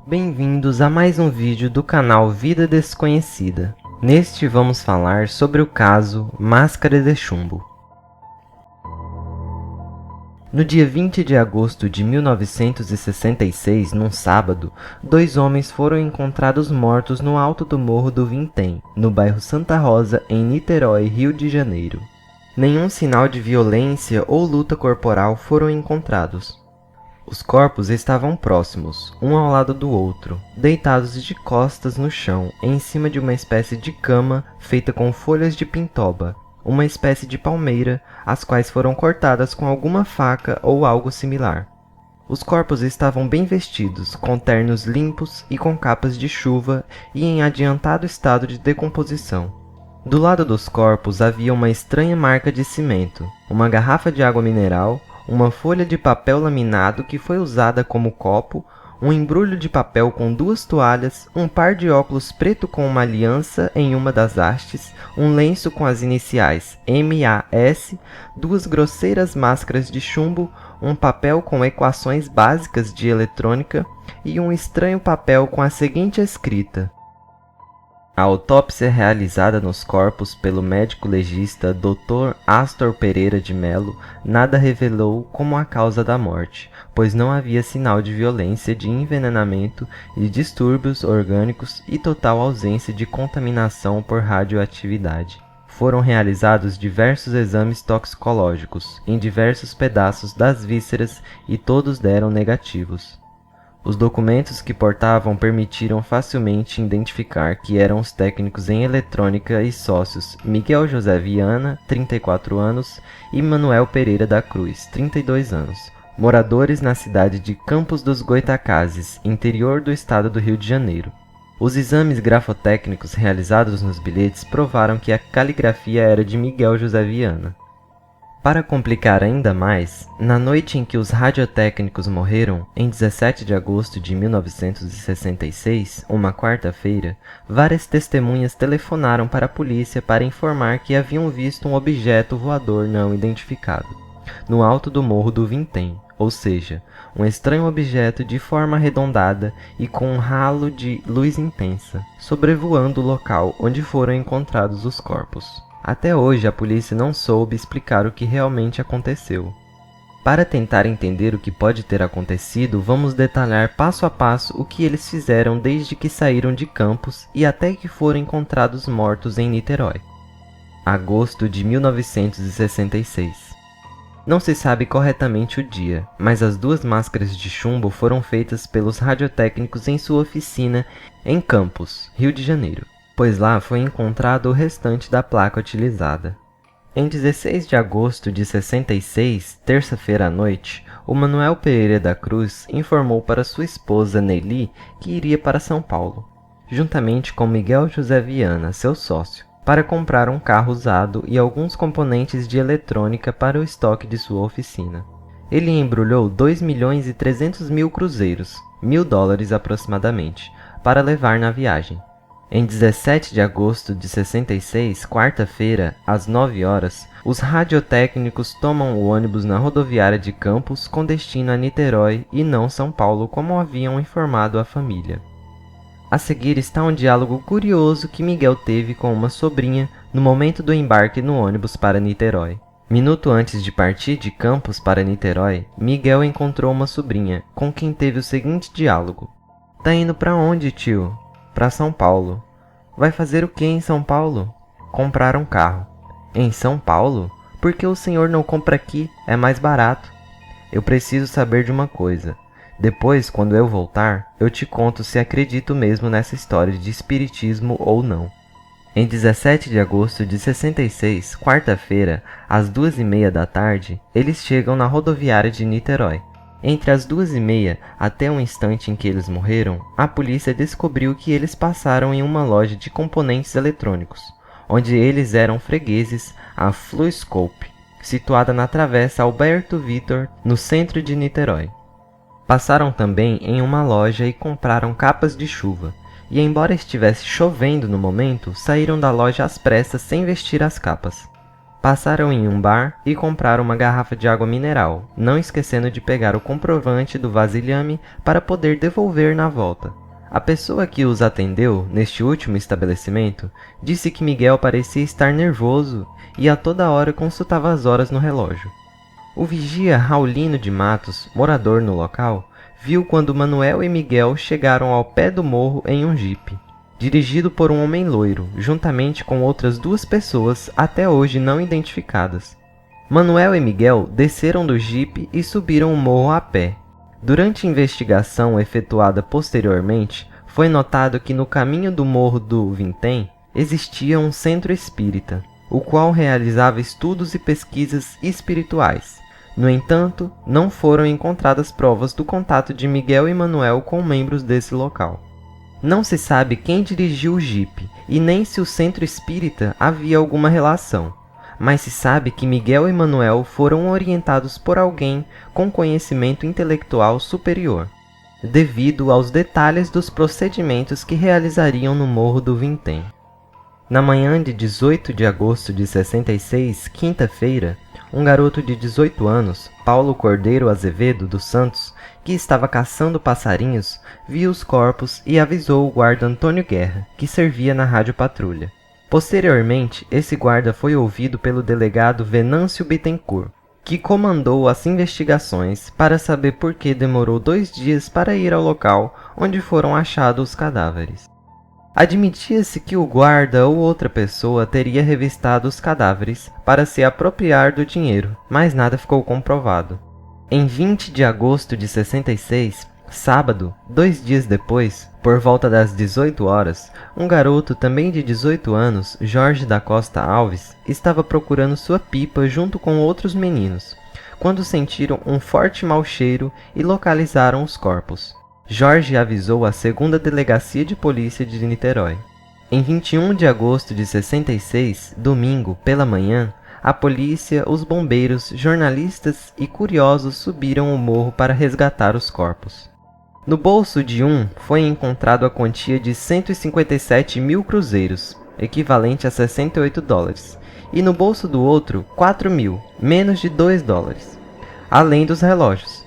Bem-vindos a mais um vídeo do canal Vida Desconhecida. Neste vamos falar sobre o caso Máscara de Chumbo. No dia 20 de agosto de 1966, num sábado, dois homens foram encontrados mortos no alto do Morro do Vintém, no bairro Santa Rosa, em Niterói, Rio de Janeiro. Nenhum sinal de violência ou luta corporal foram encontrados. Os corpos estavam próximos, um ao lado do outro, deitados de costas no chão, em cima de uma espécie de cama feita com folhas de pintoba, uma espécie de palmeira, as quais foram cortadas com alguma faca ou algo similar. Os corpos estavam bem vestidos, com ternos limpos e com capas de chuva e em adiantado estado de decomposição. Do lado dos corpos havia uma estranha marca de cimento, uma garrafa de água mineral, uma folha de papel laminado que foi usada como copo, um embrulho de papel com duas toalhas, um par de óculos preto com uma aliança em uma das hastes, um lenço com as iniciais MAS, duas grosseiras máscaras de chumbo, um papel com equações básicas de eletrônica e um estranho papel com a seguinte escrita: a autópsia realizada nos corpos pelo médico legista Dr. Astor Pereira de Melo nada revelou como a causa da morte, pois não havia sinal de violência, de envenenamento e distúrbios orgânicos e total ausência de contaminação por radioatividade. Foram realizados diversos exames toxicológicos em diversos pedaços das vísceras e todos deram negativos. Os documentos que portavam permitiram facilmente identificar que eram os técnicos em eletrônica e sócios Miguel José Viana, 34 anos, e Manuel Pereira da Cruz, 32 anos, moradores na cidade de Campos dos Goytacazes, interior do estado do Rio de Janeiro. Os exames grafotécnicos realizados nos bilhetes provaram que a caligrafia era de Miguel José Viana. Para complicar ainda mais, na noite em que os radiotécnicos morreram, em 17 de agosto de 1966, uma quarta-feira, várias testemunhas telefonaram para a polícia para informar que haviam visto um objeto voador não identificado, no alto do Morro do Vintém, ou seja, um estranho objeto de forma arredondada e com um halo de luz intensa, sobrevoando o local onde foram encontrados os corpos. Até hoje, a polícia não soube explicar o que realmente aconteceu. Para tentar entender o que pode ter acontecido, vamos detalhar passo a passo o que eles fizeram desde que saíram de Campos e até que foram encontrados mortos em Niterói. Agosto de 1966. Não se sabe corretamente o dia, mas as duas máscaras de chumbo foram feitas pelos radiotécnicos em sua oficina em Campos, Rio de Janeiro, pois lá foi encontrado o restante da placa utilizada. Em 16 de agosto de 66, terça-feira à noite, o Manuel Pereira da Cruz informou para sua esposa Nelly que iria para São Paulo, juntamente com Miguel José Viana, seu sócio, para comprar um carro usado e alguns componentes de eletrônica para o estoque de sua oficina. Ele embrulhou 2.300.000 cruzeiros, $1.000 aproximadamente, para levar na viagem. Em 17 de agosto de 66, quarta-feira, às 9 horas, os radiotécnicos tomam o ônibus na rodoviária de Campos com destino a Niterói e não São Paulo, como haviam informado a família. A seguir está um diálogo curioso que Miguel teve com uma sobrinha no momento do embarque no ônibus para Niterói. Minuto antes de partir de Campos para Niterói, Miguel encontrou uma sobrinha, com quem teve o seguinte diálogo: "Tá indo pra onde, tio?" "Para São Paulo." "Vai fazer o que em São Paulo?" "Comprar um carro." "Em São Paulo? Por que o senhor não compra aqui? É mais barato." "Eu preciso saber de uma coisa. Depois, quando eu voltar, eu te conto se acredito mesmo nessa história de espiritismo ou não." Em 17 de agosto de 66, quarta-feira, às 2h30 da tarde, eles chegam na rodoviária de Niterói. Entre as 2h30 até o instante em que eles morreram, a polícia descobriu que eles passaram em uma loja de componentes eletrônicos, onde eles eram fregueses, a Fluoscope, situada na Travessa Alberto Vitor, no centro de Niterói. Passaram também em uma loja e compraram capas de chuva, e embora estivesse chovendo no momento, saíram da loja às pressas sem vestir as capas. Passaram em um bar e compraram uma garrafa de água mineral, não esquecendo de pegar o comprovante do vasilhame para poder devolver na volta. A pessoa que os atendeu neste último estabelecimento disse que Miguel parecia estar nervoso e a toda hora consultava as horas no relógio. O vigia Raulino de Matos, morador no local, viu quando Manuel e Miguel chegaram ao pé do morro em um jipe, dirigido por um homem loiro, juntamente com outras 2 pessoas até hoje não identificadas. Manuel e Miguel desceram do jipe e subiram o morro a pé. Durante a investigação efetuada posteriormente, foi notado que no caminho do morro do Vintém existia um centro espírita, o qual realizava estudos e pesquisas espirituais. No entanto, não foram encontradas provas do contato de Miguel e Manuel com membros desse local. Não se sabe quem dirigiu o jipe e nem se o centro espírita havia alguma relação, mas se sabe que Miguel e Manuel foram orientados por alguém com conhecimento intelectual superior, devido aos detalhes dos procedimentos que realizariam no Morro do Vintém. Na manhã de 18 de agosto de 66, quinta-feira, um garoto de 18 anos, Paulo Cordeiro Azevedo dos Santos, que estava caçando passarinhos, viu os corpos e avisou o guarda Antônio Guerra, que servia na rádio patrulha. Posteriormente, esse guarda foi ouvido pelo delegado Venâncio Bittencourt, que comandou as investigações para saber por que demorou 2 dias para ir ao local onde foram achados os cadáveres. Admitia-se que o guarda ou outra pessoa teria revistado os cadáveres para se apropriar do dinheiro, mas nada ficou comprovado. Em 20 de agosto de 66, sábado, 2 dias depois, por volta das 18 horas, um garoto também de 18 anos, Jorge da Costa Alves, estava procurando sua pipa junto com outros meninos, quando sentiram um forte mau cheiro e localizaram os corpos. Jorge avisou a 2ª Delegacia de Polícia de Niterói. Em 21 de agosto de 66, domingo, pela manhã, a polícia, os bombeiros, jornalistas e curiosos subiram o morro para resgatar os corpos. No bolso de um foi encontrado a quantia de 157 mil cruzeiros, equivalente a 68 dólares, e no bolso do outro 4 mil, menos de 2 dólares, além dos relógios.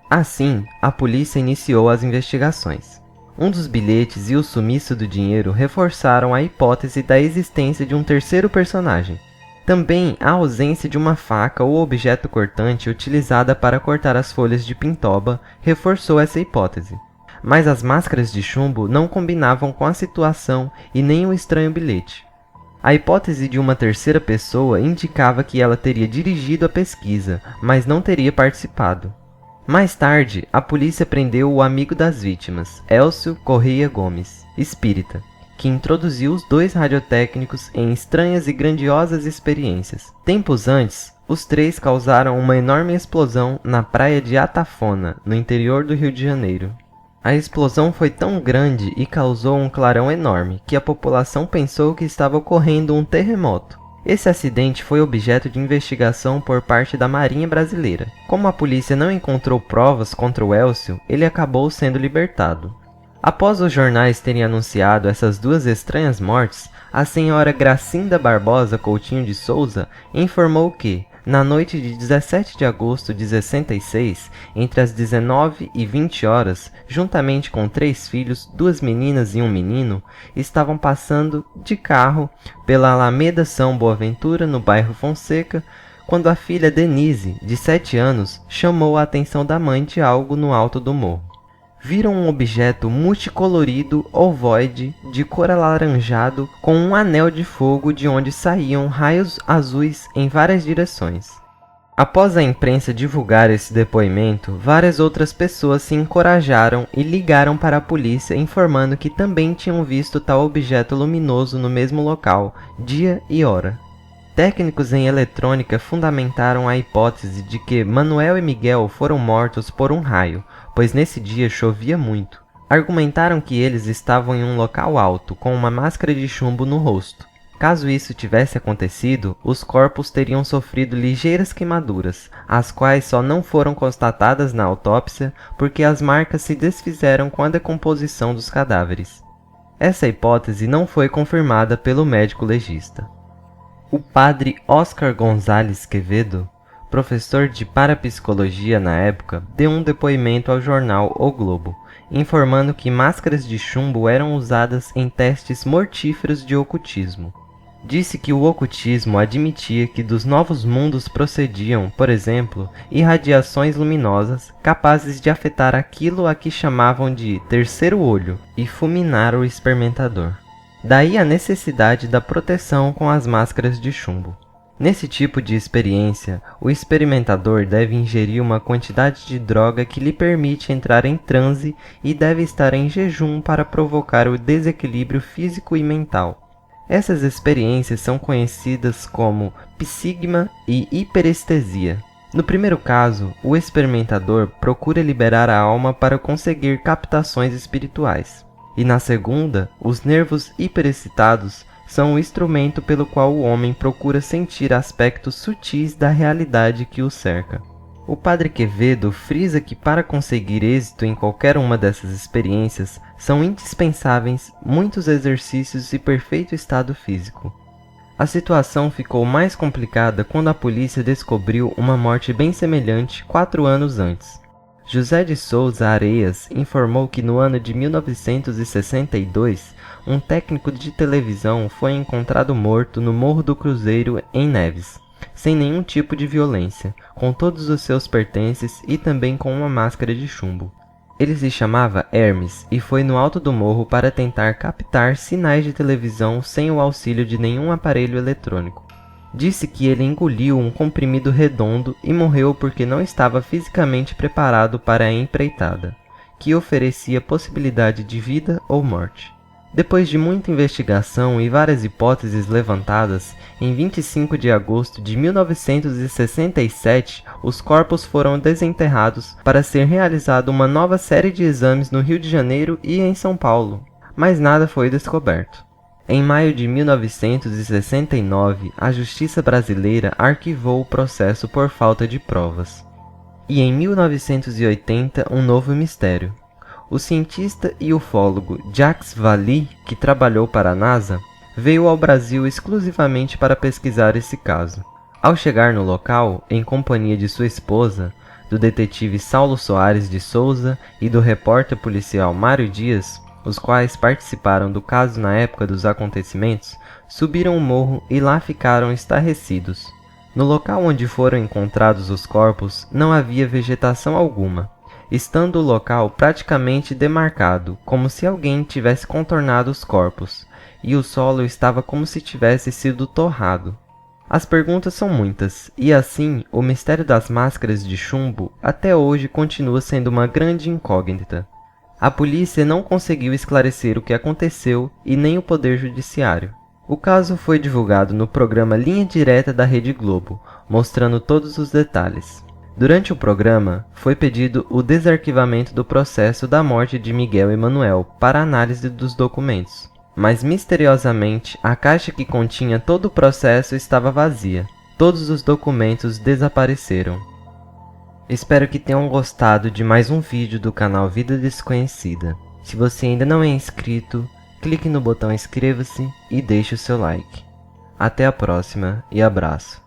Assim, a polícia iniciou as investigações. Um dos bilhetes e o sumiço do dinheiro reforçaram a hipótese da existência de um terceiro personagem. Também a ausência de uma faca ou objeto cortante utilizada para cortar as folhas de pintoba reforçou essa hipótese. Mas as máscaras de chumbo não combinavam com a situação e nem o estranho bilhete. A hipótese de uma terceira pessoa indicava que ela teria dirigido a pesquisa, mas não teria participado. Mais tarde, a polícia prendeu o amigo das vítimas, Elcio Correia Gomes, espírita, que introduziu os 2 radiotécnicos em estranhas e grandiosas experiências. Tempos antes, os 3 causaram uma enorme explosão na praia de Atafona, no interior do Rio de Janeiro. A explosão foi tão grande e causou um clarão enorme que a população pensou que estava ocorrendo um terremoto. Esse acidente foi objeto de investigação por parte da Marinha Brasileira. Como a polícia não encontrou provas contra o Elcio, ele acabou sendo libertado. Após os jornais terem anunciado essas 2 estranhas mortes, a senhora Gracinda Barbosa Coutinho de Souza informou que, na noite de 17 de agosto de 66, entre as 19 e 20 horas, juntamente com 3 filhos, 2 meninas e um menino, estavam passando de carro pela Alameda São Boaventura, no bairro Fonseca, quando a filha Denise, de 7 anos, chamou a atenção da mãe de algo no alto do morro. Viram um objeto multicolorido ovoide de cor alaranjado com um anel de fogo de onde saíam raios azuis em várias direções. Após a imprensa divulgar esse depoimento, várias outras pessoas se encorajaram e ligaram para a polícia informando que também tinham visto tal objeto luminoso no mesmo local, dia e hora. Técnicos em eletrônica fundamentaram a hipótese de que Manuel e Miguel foram mortos por um raio, pois nesse dia chovia muito. Argumentaram que eles estavam em um local alto, com uma máscara de chumbo no rosto. Caso isso tivesse acontecido, os corpos teriam sofrido ligeiras queimaduras, as quais só não foram constatadas na autópsia porque as marcas se desfizeram com a decomposição dos cadáveres. Essa hipótese não foi confirmada pelo médico legista. O padre Oscar Gonzalez Quevedo, professor de parapsicologia na época, deu um depoimento ao jornal O Globo, informando que máscaras de chumbo eram usadas em testes mortíferos de ocultismo. Disse que o ocultismo admitia que dos novos mundos procediam, por exemplo, irradiações luminosas capazes de afetar aquilo a que chamavam de terceiro olho e fulminar o experimentador. Daí a necessidade da proteção com as máscaras de chumbo. Nesse tipo de experiência, o experimentador deve ingerir uma quantidade de droga que lhe permite entrar em transe e deve estar em jejum para provocar o desequilíbrio físico e mental. Essas experiências são conhecidas como psigma e hiperestesia. No primeiro caso, o experimentador procura liberar a alma para conseguir captações espirituais. E na segunda, os nervos hiperexcitados são o instrumento pelo qual o homem procura sentir aspectos sutis da realidade que o cerca. O padre Quevedo frisa que para conseguir êxito em qualquer uma dessas experiências são indispensáveis muitos exercícios e perfeito estado físico. A situação ficou mais complicada quando a polícia descobriu uma morte bem semelhante 4 anos antes. José de Souza Areias informou que no ano de 1962, um técnico de televisão foi encontrado morto no Morro do Cruzeiro, em Neves, sem nenhum tipo de violência, com todos os seus pertences e também com uma máscara de chumbo. Ele se chamava Hermes e foi no alto do morro para tentar captar sinais de televisão sem o auxílio de nenhum aparelho eletrônico. Disse que ele engoliu um comprimido redondo e morreu porque não estava fisicamente preparado para a empreitada, que oferecia possibilidade de vida ou morte. Depois de muita investigação e várias hipóteses levantadas, em 25 de agosto de 1967, os corpos foram desenterrados para ser realizada uma nova série de exames no Rio de Janeiro e em São Paulo, mas nada foi descoberto. Em maio de 1969, a Justiça brasileira arquivou o processo por falta de provas. E em 1980, um novo mistério. O cientista e ufólogo Jacques Vallée, que trabalhou para a NASA, veio ao Brasil exclusivamente para pesquisar esse caso. Ao chegar no local, em companhia de sua esposa, do detetive Saulo Soares de Souza e do repórter policial Mário Dias, os quais participaram do caso na época dos acontecimentos, subiram o morro e lá ficaram estarrecidos. No local onde foram encontrados os corpos não havia vegetação alguma, estando o local praticamente demarcado, como se alguém tivesse contornado os corpos, e o solo estava como se tivesse sido torrado. As perguntas são muitas, e assim, o mistério das máscaras de chumbo até hoje continua sendo uma grande incógnita. A polícia não conseguiu esclarecer o que aconteceu e nem o Poder Judiciário. O caso foi divulgado no programa Linha Direta da Rede Globo, mostrando todos os detalhes. Durante o programa, foi pedido o desarquivamento do processo da morte de Miguel Emanuel para análise dos documentos. Mas misteriosamente, a caixa que continha todo o processo estava vazia. Todos os documentos desapareceram. Espero que tenham gostado de mais um vídeo do canal Vida Desconhecida. Se você ainda não é inscrito, clique no botão inscreva-se e deixe o seu like. Até a próxima e abraço.